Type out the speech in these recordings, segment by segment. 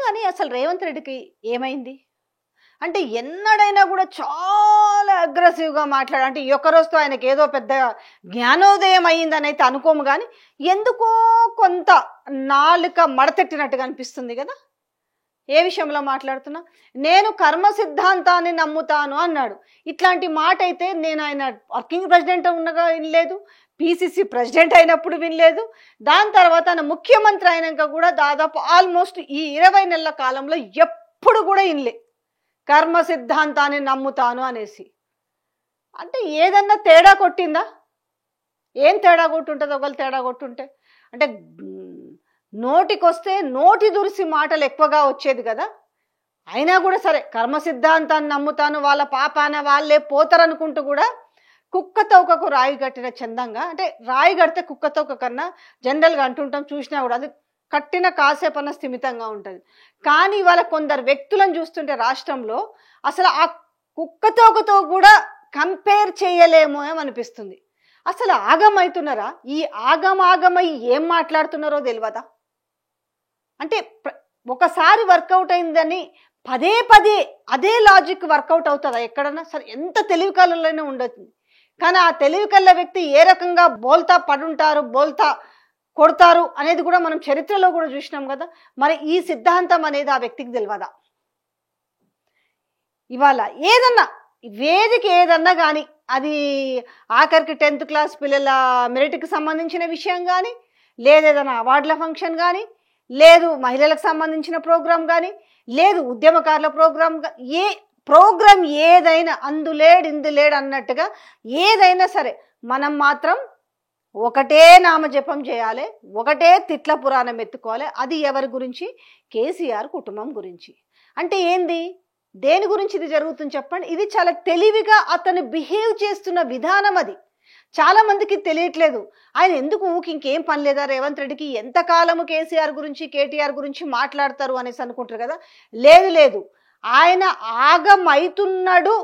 కానీ అసలు రేవంత్ రెడ్డికి ఏమైంది అంటే ఎన్నడైనా కూడా చాలా అగ్రెసివ్గా మాట్లాడు అంటే ఈ ఒక్క రోజుతో ఆయనకి ఏదో పెద్ద జ్ఞానోదయం అయ్యిందని అయితే అనుకోము కానీ ఎందుకో కొంత నాలుక మడతెట్టినట్టుగా అనిపిస్తుంది కదా. ఏ విషయంలో మాట్లాడుతున్నా, నేను కర్మ సిద్ధాంతాన్ని నమ్ముతాను అన్నాడు. ఇట్లాంటి మాట అయితే నేను ఆయన వర్కింగ్ ప్రెసిడెంట్ ఉండగా వినలేదు, పిసిసి ప్రెసిడెంట్ అయినప్పుడు వినలేదు, దాని తర్వాత ఆయన ముఖ్యమంత్రి అయినాక కూడా దాదాపు ఆల్మోస్ట్ ఈ 20 నెలల కాలంలో ఎప్పుడు కూడా వినలే కర్మ సిద్ధాంతాన్ని నమ్ముతాను అనేసి. అంటే ఏదన్నా తేడా కొట్టిందా? ఏం తేడా కొట్టుంటుంది? ఒకళ్ళు తేడా కొట్టుంటే అంటే నోటికొస్తే నోటి దురిసి మాటలు ఎక్కువగా వచ్చేది కదా. అయినా కూడా సరే కర్మ సిద్ధాంతాన్ని నమ్ముతాను, వాళ్ళ పాపాన వాళ్ళే పోతారనుకుంటూ కూడా కుక్క తోకకు రాయి కట్టిన చందంగా, అంటే రాయి కడితే కుక్క తోక కన్నా జనరల్గా అంటుంటాం, చూసినా కూడా అది కట్టిన కాసేపన్న స్థిమితంగా ఉంటుంది. కానీ ఇవాళ కొందరు వ్యక్తులను చూస్తుంటే రాష్ట్రంలో అసలు ఆ కుక్క తోకతో కూడా కంపేర్ చేయలేమో అనిపిస్తుంది. అసలు ఆగమవుతున్నారా? ఈ ఆగమై ఏం మాట్లాడుతున్నారో తెలియదా? అంటే ఒకసారి వర్కౌట్ అయిందని పదే అదే లాజిక్ వర్కౌట్ అవుతుందా ఎక్కడన్నా? సరే ఎంత తెలివి కళ్ళలోనే ఉండొచ్చు, కానీ ఆ తెలివి కళ్ళ వ్యక్తి ఏ రకంగా బోల్తా పడుంటారు, బోల్తా కొడతారు అనేది కూడా మనం చరిత్రలో కూడా చూసినాం కదా. మరి ఈ సిద్ధాంతం అనేది ఆ వ్యక్తికి తెలియదా? ఇవాళ ఏదన్నా వేదిక ఏదన్నా కానీ అది ఆఖరికి 10th క్లాస్ పిల్లల మెరిట్కి సంబంధించిన విషయం కానీ, లేదేదన్నా అవార్డుల ఫంక్షన్ కానీ, లేదు మహిళలకు సంబంధించిన ప్రోగ్రాం కానీ, లేదు ఉద్యమకారుల ప్రోగ్రాం, ఏ ప్రోగ్రాం ఏదైనా అందులేడు ఇందులేడు అన్నట్టుగా ఏదైనా సరే మనం మాత్రం ఒకటే నామజపం చేయాలి, ఒకటే తిట్ల పురాణం ఎత్తుకోవాలి. అది ఎవరి గురించి? కేసీఆర్ కుటుంబం గురించి. అంటే ఏంది, దేని గురించి ఇది జరుగుతుంది చెప్పండి? ఇది చాలా తెలివిగా అతను బిహేవ్ చేస్తున్న విధానం. అది చాలా మందికి తెలియట్లేదు. ఆయన ఎందుకు ఇంకేం పని లేదా రేవంత్ రెడ్డికి, ఎంతకాలము కేసీఆర్ గురించి కేటీఆర్ గురించి మాట్లాడతారు అనేసి అనుకుంటారు కదా. లేదు, ఆయన ఆగమైతున్నాడు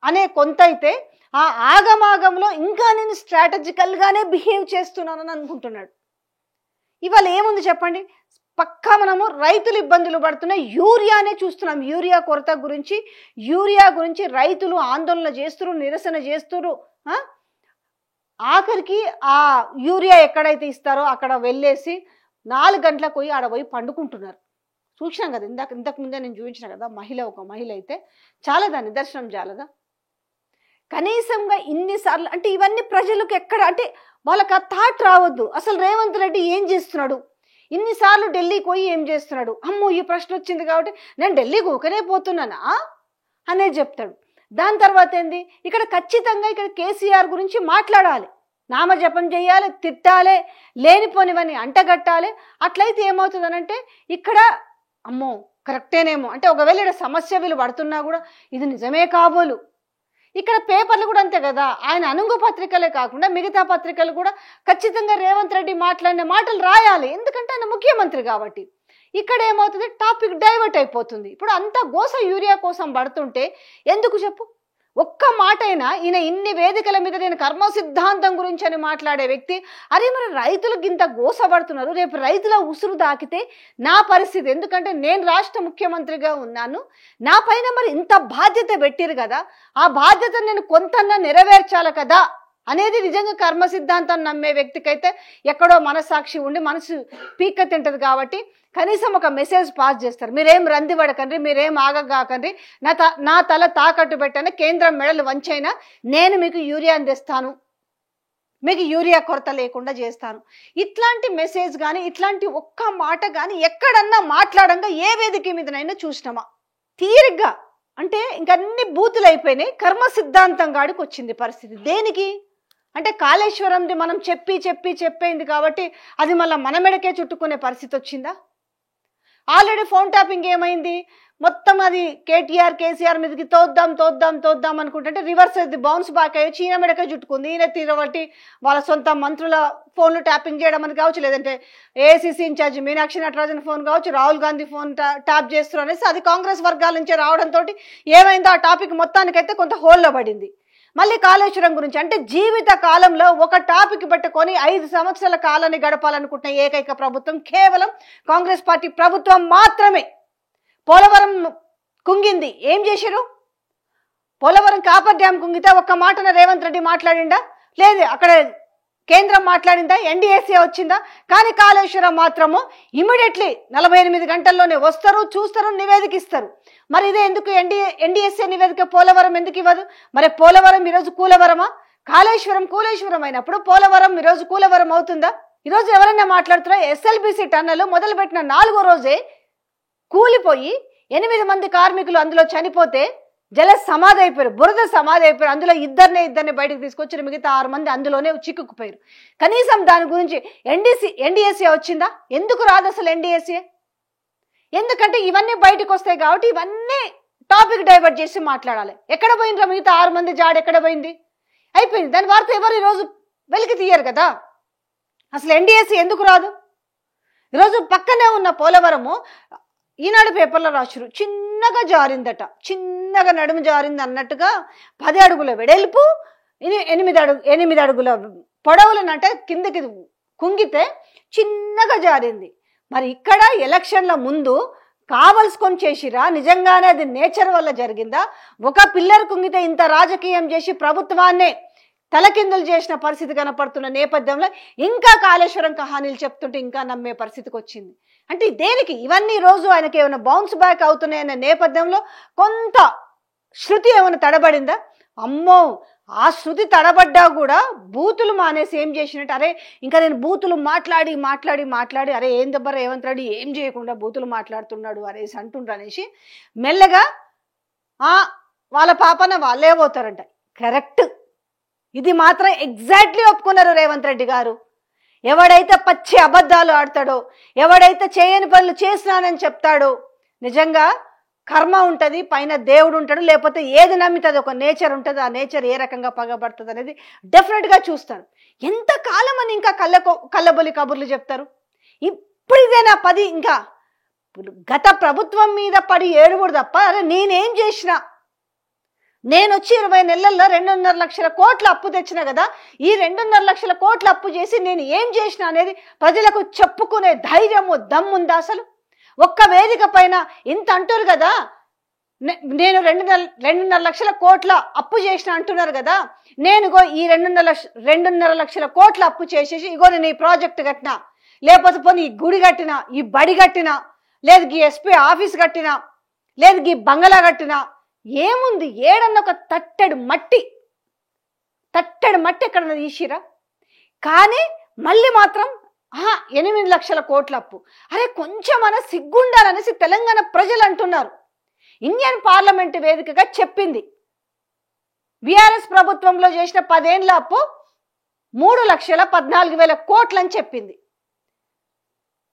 అనే కొంత అయితే ఆ ఆగమాగంలో ఇంకా నేను స్ట్రాటజికల్గానే బిహేవ్ చేస్తున్నానని అనుకుంటున్నాడు. ఇవాళ ఏముంది చెప్పండి? పక్కా మనము రైతులు ఇబ్బందులు పడుతున్న యూరియానే చూస్తున్నాం. యూరియా కొరత గురించి రైతులు ఆందోళన చేస్తున్నారు, నిరసన చేస్తున్నారు. ఆఖరికి ఆ యూరియా ఎక్కడైతే ఇస్తారో అక్కడ వెళ్ళేసి 4 గంటలకు పోయి ఆడ పోయి పండుకుంటున్నారు. చూసినాం కదా, ఇంతకు ముందే నేను చూపించిన కదా, ఒక మహిళ అయితే చాలదా, నిదర్శనం చాలదా? కనీసంగా ఇన్నిసార్లు అంటే ఇవన్నీ ప్రజలకు ఎక్కడ అంటే వాళ్ళకి ఆ థాట్ రావద్దు. అసలు రేవంత్ రెడ్డి ఏం చేస్తున్నాడు, ఇన్నిసార్లు ఢిల్లీకి పోయి ఏం చేస్తున్నాడు, అమ్మో ఈ ప్రశ్న వచ్చింది కాబట్టి నేను ఢిల్లీకి ఊకనే పోతున్నానా అనేది చెప్తాడు. దాని తర్వాత ఏంది, ఇక్కడ ఖచ్చితంగా ఇక్కడ కేసీఆర్ గురించి మాట్లాడాలి, నామజపం చేయాలి, తిట్టాలి, లేనిపోనివని అంటగట్టాలి. అట్లయితే ఏమవుతుందనంటే ఇక్కడ అమ్మో కరెక్టేనేమో అంటే ఒకవేళ ఇక్కడ సమస్య వీళ్ళు పడుతున్నా కూడా ఇది నిజమే కాబోలు. ఇక్కడ పేపర్లు కూడా అంతే కదా, ఆయన అనుంగు పత్రికలే కాకుండా మిగతా పత్రికలు కూడా ఖచ్చితంగా రేవంత్ రెడ్డి మాట్లాడిన మాటలు రాయాలి, ఎందుకంటే ఆయన ముఖ్యమంత్రి కాబట్టి. ఇక్కడ ఏమవుతుంది, టాపిక్ డైవర్ట్ అయిపోతుంది. ఇప్పుడు అంతా గోస యూరియా కోసం పడుతుంటే ఎందుకు చెప్పు? ఒక్క మాట అయినా ఈయన ఇన్ని వేదికల మీద నేను కర్మ సిద్ధాంతం గురించి అని మాట్లాడే వ్యక్తి, అరే మరి రైతులకు ఇంత గోసపడుతున్నారు, రేపు రైతుల ఉసురు దాకితే నా పరిస్థితి, ఎందుకంటే నేను రాష్ట్ర ముఖ్యమంత్రిగా ఉన్నాను, నా పైన మరి ఇంత బాధ్యత పెట్టిరు కదా, ఆ బాధ్యతను నేను కొంతన్నా నెరవేర్చాలి కదా అనేది నిజంగా కర్మ సిద్ధాంతం నమ్మే వ్యక్తికైతే ఎక్కడో మనసాక్షి ఉండి మనసు పీక్క తింటది. కాబట్టి కనీసం ఒక మెసేజ్ పాస్ చేస్తారు, మీరేం రంది పడకండి, మీరేం ఆగగాకండి, నా తల తాకట్టు పెట్టని, కేంద్రం మెడలు వంచైనా నేను మీకు యూరియా అందిస్తాను, మీకు యూరియా కొరత లేకుండా చేస్తాను. ఇట్లాంటి మెసేజ్ కానీ ఇట్లాంటి ఒక్క మాట కానీ ఎక్కడన్నా మాట్లాడంగా ఏ వేదిక మీదనైనా చూసినామా? తీరిగ్గా అంటే ఇంకన్నీ బూతులు అయిపోయినాయి, కర్మ సిద్ధాంతం గాడికి వచ్చింది పరిస్థితి. దేనికి అంటే కాళేశ్వరంది మనం చెప్పేయింది కాబట్టి అది మళ్ళీ మన మెడకే చుట్టుకునే పరిస్థితి వచ్చిందా? ఆల్రెడీ ఫోన్ ట్యాపింగ్ ఏమైంది, మొత్తం అది కేసీఆర్ మీదకి తోద్దాం అనుకుంటుంటే రివర్స్ అది బౌన్స్ బ్యాక్ అయ్యి చీన మెడకే చుట్టుకుంది. ఈయన తీరబట్టి వాళ్ళ సొంత మంత్రుల ఫోన్లు ట్యాపింగ్ చేయడం అని కావచ్చు, లేదంటే ఏఐసీసీ ఇన్ఛార్జి మీనాక్షి నటరాజన్ ఫోన్ కావచ్చు, రాహుల్ గాంధీ ఫోన్ ట్యాప్ చేస్తున్నారు అనేసి అది కాంగ్రెస్ వర్గాల నుంచే రావడంతో ఏమైందో ఆ టాపిక్ మొత్తానికైతే కొంత హోల్లో పడింది. మళ్ళీ కాళేశ్వరం గురించి అంటే జీవిత కాలంలో ఒక టాపిక్ పెట్టుకొని 5 సంవత్సరాల కాలాన్ని గడపాలనుకుంటున్న ఏకైక ప్రభుత్వం కేవలం కాంగ్రెస్ పార్టీ ప్రభుత్వం మాత్రమే. పోలవరం కుంగింది, ఏం చేశారు? పోలవరం కాపర్ డ్యామ్ కుంగితే ఒక్క మాటన రేవంత్ రెడ్డి మాట్లాడిందా? లేదు. అక్కడ కేంద్రం మాట్లాడిందా? ఎన్డీఎస్ఏ వచ్చిందా? కానీ కాళేశ్వరం మాత్రము ఇమీడియట్లీ 48 గంటల్లోనే వస్తారు, చూస్తారు, నివేదిక ఇస్తారు. మరి ఇదే ఎందుకు ఎన్డీఎస్ఏ నివేదిక పోలవరం ఎందుకు ఇవ్వదు? మరి పోలవరం ఈరోజు కూలవరమా? కూలేశ్వరం అయినప్పుడు పోలవరం ఈరోజు కూలవరం అవుతుందా? ఈరోజు ఎవరైనా మాట్లాడుతున్నా ఎస్ఎల్బిసి టన్నలు మొదలుపెట్టిన 4వ రోజే కూలిపోయి 8 మంది కార్మికులు అందులో చనిపోతే జల సమాధి అయిపోయారు, బురద సమాధి అయిపోయారు. అందులో ఇద్దరిని బయటకు తీసుకొచ్చారు, మిగతా 6 మంది అందులోనే చిక్కుకుపోయారు. కనీసం దాని గురించి ఎన్డీఎస్ఏ వచ్చిందా? ఎందుకు రాదు అసలు ఎన్డీఎస్ఏ? ఎందుకంటే ఇవన్నీ బయటకు వస్తాయి కాబట్టి ఇవన్నీ టాపిక్ డైవర్ట్ చేసి మాట్లాడాలి. ఎక్కడ పోయిండ్రా మిగతా 6 మంది జాడ ఎక్కడ పోయింది? అయిపోయింది. దాని వార్త ఎవరు ఈరోజు వెలికి తీయరు కదా. అసలు ఎన్డీఎస్ఏ ఎందుకు రాదు? ఈరోజు పక్కనే ఉన్న పోలవరము ఈనాడు పేపర్లో రాశారు, చిన్నగా జారిందట, చిన్నగా నడుము జారింది అన్నట్టుగా 10 అడుగుల వెడల్పు 8 అడుగుల పొడవులనంటే కిందకి కుంగితే చిన్నగా జారింది. మరి ఇక్కడ ఎలక్షన్ల ముందు కావలసుకొని చేసిరా? నిజంగానే అది నేచర్ వల్ల జరిగిందా? ఒక పిల్లర్ కుంగితే ఇంత రాజకీయం చేసి ప్రభుత్వాన్నే తలకిందులు చేసిన పరిస్థితి కనపడుతున్న నేపథ్యంలో ఇంకా కాళేశ్వరం కహానీలు చెప్తుంటే ఇంకా నమ్మే పరిస్థితికి వచ్చింది. అంటే దేనికి ఇవన్నీ? రోజు ఆయనకి ఏమైనా బౌన్స్ బ్యాక్ అవుతున్నాయన్న నేపథ్యంలో కొంత శృతి ఏమైనా తడబడిందా? అమ్మో, ఆ శృతి తడబడ్డా కూడా బూతులు మానేసి ఏం చేసినట్టు, అరే ఇంకా నేను బూతులు మాట్లాడి అరే ఏం దెబ్బ రేవంత్ రెడ్డి ఏం చేయకుండా బూతులు మాట్లాడుతున్నాడు అనేసి అంటుండ్రు అనేసి మెల్లగా వాళ్ళ పాపన వాళ్ళే పోతారంట. కరెక్ట్, ఇది మాత్రం ఎగ్జాక్ట్లీ ఒప్పుకున్నారు రేవంత్ రెడ్డి గారు. ఎవడైతే పచ్చి అబద్ధాలు ఆడతాడో, ఎవడైతే చేయని పనులు చేసినానని చెప్తాడో, నిజంగా కర్మ ఉంటుంది, పైన దేవుడు ఉంటాడు, లేకపోతే ఏది నమ్మితుంది ఒక నేచర్ ఉంటుంది. ఆ నేచర్ ఏ రకంగా పగబడుతుంది అనేది డెఫినెట్గా చూస్తాను. ఎంతకాలం అని ఇంకా కళ్ళబొలి కబుర్లు చెప్తారు? ఇప్పుడు ఇదేనా 10? ఇంకా గత ప్రభుత్వం మీద పడి ఏడుగుడు తప్ప, అరే నేనేం చేసినా, నేను వచ్చి 20 నెలల్లో 2.5 లక్షల కోట్ల అప్పు తెచ్చిన కదా, ఈ 2.5 లక్షల కోట్ల అప్పు చేసి నేను ఏం చేసిన అనేది ప్రజలకు చెప్పుకునే ధైర్యము దమ్ముందా? అసలు ఒక్క వేదిక పైన ఇంత అంటారు కదా, నేను 2.5 లక్షల కోట్ల అప్పు చేసిన అంటున్నారు కదా, నేను ఈ 2.5 లక్షల కోట్ల అప్పు చేసేసి ఇగో నేను ఈ ప్రాజెక్ట్ కట్టినా, లేకపోతే పోనీ ఈ గుడి కట్టినా, ఈ బడి కట్టినా, లేదు ఈ ఎస్పీ ఆఫీస్ కట్టినా, లేదు ఈ బంగళా కట్టినా, ఏముంది? ఏడన్న ఒక తట్టెడు మట్టి ఎక్కడన్నా తీసిరా? కానీ మళ్ళీ మాత్రం 8 లక్షల కోట్ల అప్పు. అరే కొంచెమన్నా సిగ్గుండాలనేసి తెలంగాణ ప్రజలు అంటున్నారు. ఇండియన్ పార్లమెంట్ వేదికగా చెప్పింది, బీఆర్ఎస్ ప్రభుత్వంలో చేసిన 10 ఏళ్ల అప్పు 3,14,000 కోట్లు అని చెప్పింది.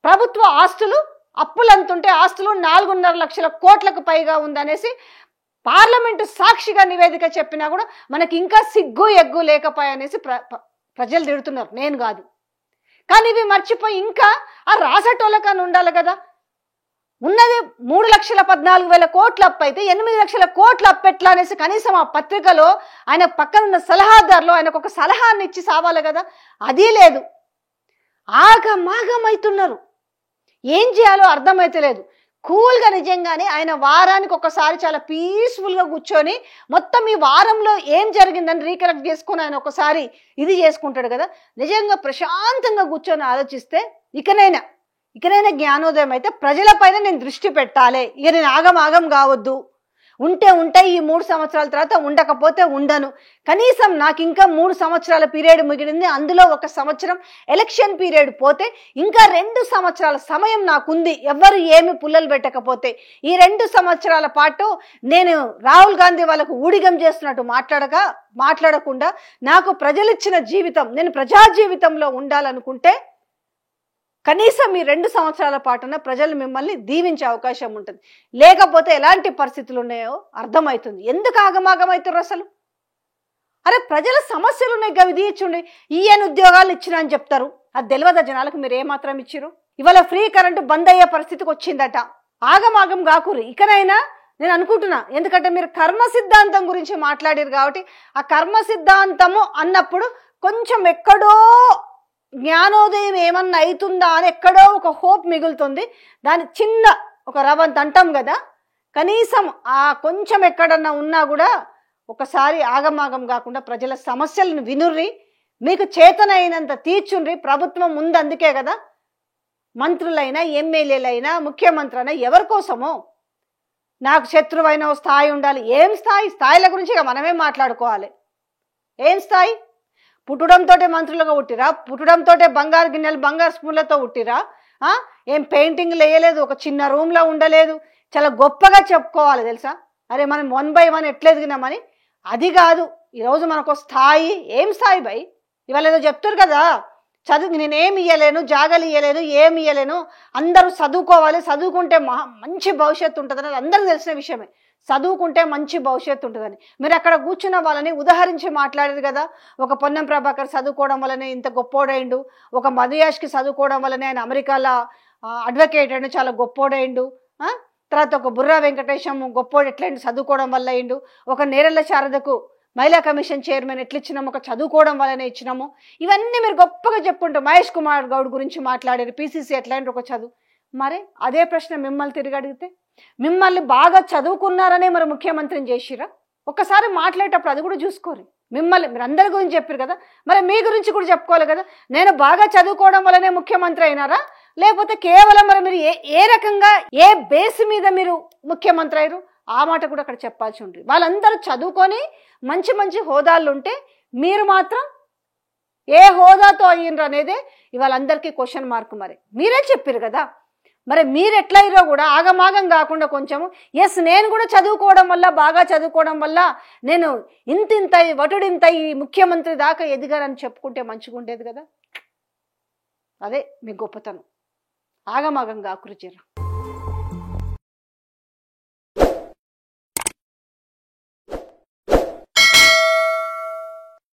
ప్రభుత్వ ఆస్తులు అప్పులంతుంటే ఆస్తులు 4.5 లక్షల కోట్లకు పైగా ఉందనేసి పార్లమెంటు సాక్షిగా నివేదిక చెప్పినా కూడా మనకి ఇంకా సిగ్గు ఎగ్గు లేకపోయానేసి ప్రజలు తిడుతున్నారు, నేను కాదు. కానీ ఇవి మర్చిపోయి ఇంకా ఆ రాసటోళ్ళకని ఉండాలి కదా. ఉన్నది 3,14,000 కోట్ల అప్పు అయితే 8 లక్షల కోట్ల అప్పు ఎట్లా అనేసి కనీసం ఆ పత్రికలో ఆయన పక్కనున్న సలహాదారులు ఆయనకు ఒక సలహాన్ని ఇచ్చి సావాలి కదా. అది లేదు. ఆగమాగమవుతున్నారు. ఏం చేయాలో అర్థమైతే లేదు. కూల్గా నిజంగానే ఆయన వారానికి ఒకసారి చాలా పీస్ఫుల్గా కూర్చొని మొత్తం ఈ వారంలో ఏం జరిగిందని రీకలెక్ట్ చేసుకొని ఆయన ఒకసారి ఇది చేసుకుంటాడు కదా. నిజంగా ప్రశాంతంగా కూర్చొని ఆలోచిస్తే ఇకనైనా జ్ఞానోదయం అయితే ప్రజలపైన నేను దృష్టి పెట్టాలి. ఇక నేను ఆగం కావద్దు. ఉంటే ఈ 3 సంవత్సరాల తర్వాత, ఉండకపోతే ఉండను. కనీసం నాకు ఇంకా 3 సంవత్సరాల పీరియడ్ మిగిలింది. అందులో 1 సంవత్సరం ఎలక్షన్ పీరియడ్ పోతే ఇంకా 2 సంవత్సరాల సమయం నాకుంది. ఎవరు ఏమి పుల్లలు పెట్టకపోతే ఈ 2 సంవత్సరాల పాటు నేను రాహుల్ గాంధీ వాళ్ళకు ఊడిగం చేస్తున్నట్టు మాట్లాడకుండా నాకు ప్రజలిచ్చిన జీవితం, నేను ప్రజా జీవితంలో ఉండాలనుకుంటే కనీసం ఈ 2 సంవత్సరాల పాటున ప్రజలు మిమ్మల్ని దీవించే అవకాశం ఉంటుంది. లేకపోతే ఎలాంటి పరిస్థితులు ఉన్నాయో అర్థమవుతుంది. ఎందుకు ఆగమాగమవుతారు అసలు? అరే ప్రజల సమస్యలు ఉన్నాయి, గవి తీర్చుండి. ఈయన ఉద్యోగాలు ఇచ్చినా అని చెప్తారు. అది తెలియదా జనాలకు? మీరు ఏమాత్రం ఇచ్చిరు? ఇవాళ ఫ్రీ కరెంటు బంద్ అయ్యే పరిస్థితికి వచ్చిందట. ఆగమాగం కాకురు. ఇకనైనా నేను అనుకుంటున్నా. ఎందుకంటే మీరు కర్మ సిద్ధాంతం గురించి మాట్లాడారు కాబట్టి ఆ కర్మ సిద్ధాంతము అన్నప్పుడు కొంచెం ఎక్కడో జ్ఞానోదయం ఏమన్నా అవుతుందా అని ఎక్కడో ఒక హోప్ మిగులుతుంది. దాని చిన్న ఒక రవంత అంటాం కదా, కనీసం ఆ కొంచెం ఎక్కడన్నా ఉన్నా కూడా ఒకసారి ఆగమాగం కాకుండా ప్రజల సమస్యలను వినుర్రి, మీకు చేతనైనంత తీర్చుండ్రి. ప్రభుత్వం ముందు అందుకే కదా మంత్రులైనా ఎమ్మెల్యేలైనా ముఖ్యమంత్రి అయినా ఎవరి కోసమో. నాకు శత్రువైన స్థాయి ఉండాలి. ఏం స్థాయి? స్థాయిల గురించి ఇక మనమే మాట్లాడుకోవాలి. ఏం స్థాయి? పుట్టడంతో మంత్రులుగా పుట్టిరా? పుట్టడంతో బంగారు గిన్నెలు బంగారు స్పూన్లతో పుట్టిరా? ఏం పెయింటింగ్లు వేయలేదు, ఒక చిన్న రూమ్లో ఉండలేదు. చాలా గొప్పగా చెప్పుకోవాలి తెలుసా. అరే మనం 1 by 1 ఎట్లా ఎదిగినామని. అది కాదు ఈరోజు మనకు స్థాయి. ఏం స్థాయి బై? ఇవాళ ఏదో చెప్తారు కదా, చదువు నేనేమి ఇయ్యలేను, జాగలు ఇయ్యలేను, ఏమి ఇయ్యలేను, అందరూ చదువుకోవాలి, చదువుకుంటే మంచి భవిష్యత్తు ఉంటుందని అందరికీ తెలిసిన విషయమే. చదువుకుంటే మంచి భవిష్యత్తు ఉంటుందని మీరు అక్కడ కూర్చున్న వాళ్ళని ఉదాహరించి మాట్లాడేది కదా. ఒక పొన్నం ప్రభాకర్ చదువుకోవడం వల్లనే ఇంత గొప్పోడైండు, ఒక మధుయాష్కి చదువుకోవడం వల్లనే ఆయన అమెరికాలో అడ్వకేట్ అయ్యిండు, చాలా గొప్పోడైండు. తర్వాత ఒక బుర్రా వెంకటేశం గొప్పోడు ఎట్లయిండు, చదువుకోవడం వల్ల అయిండు. ఒక నేరెళ్ళ శారదకు మహిళా కమిషన్ చైర్మన్ ఎట్లా ఇచ్చినాము, ఒక చదువుకోవడం వల్లనే ఇచ్చినాము. ఇవన్నీ మీరు గొప్పగా చెప్పుకుంటారు. మహేష్ కుమార్ గౌడ్ గురించి మాట్లాడారు, పీసీసీ ఎట్లయిండు ఒక చదువు. మరి అదే ప్రశ్న మిమ్మల్ని తిరిగి అడిగితే, మిమ్మల్ని బాగా చదువుకున్నారనే మరి ముఖ్యమంత్రిని చేసిరా? ఒక్కసారి మాట్లాడేటప్పుడు అది కూడా చూసుకోరు. మిమ్మల్ని మీరు అందరి గురించి చెప్పారు కదా, మరి మీ గురించి కూడా చెప్పుకోవాలి కదా. నేను బాగా చదువుకోవడం వల్లనే ముఖ్యమంత్రి అయినారా, లేకపోతే కేవలం మరి మీరు ఏ రకంగా ఏ బేస్ మీద మీరు ముఖ్యమంత్రి అయ్యారు? ఆ మాట కూడా అక్కడ చెప్పాల్సి ఉంటుంది. వాళ్ళందరూ చదువుకొని మంచి మంచి హోదాలు ఉంటే మీరు మాత్రం ఏ హోదాతో అయ్యిండ్రు అనేది ఇవాళ అందరికీ క్వశ్చన్ మార్క్. మరి మీరే చెప్పారు కదా, మరి మీరు ఎట్లా అయ్యారో కూడా ఆగమాగం కాకుండా కొంచెము ఎస్ నేను కూడా చదువుకోవడం వల్ల, బాగా చదువుకోవడం వల్ల నేను ఇంతింత వటుడింత ఈ ముఖ్యమంత్రి దాకా ఎదిగారని చెప్పుకుంటే మంచిగా ఉండేది కదా. అదే మీ గొప్పతనం. ఆగమాగం కాకురుచిరా.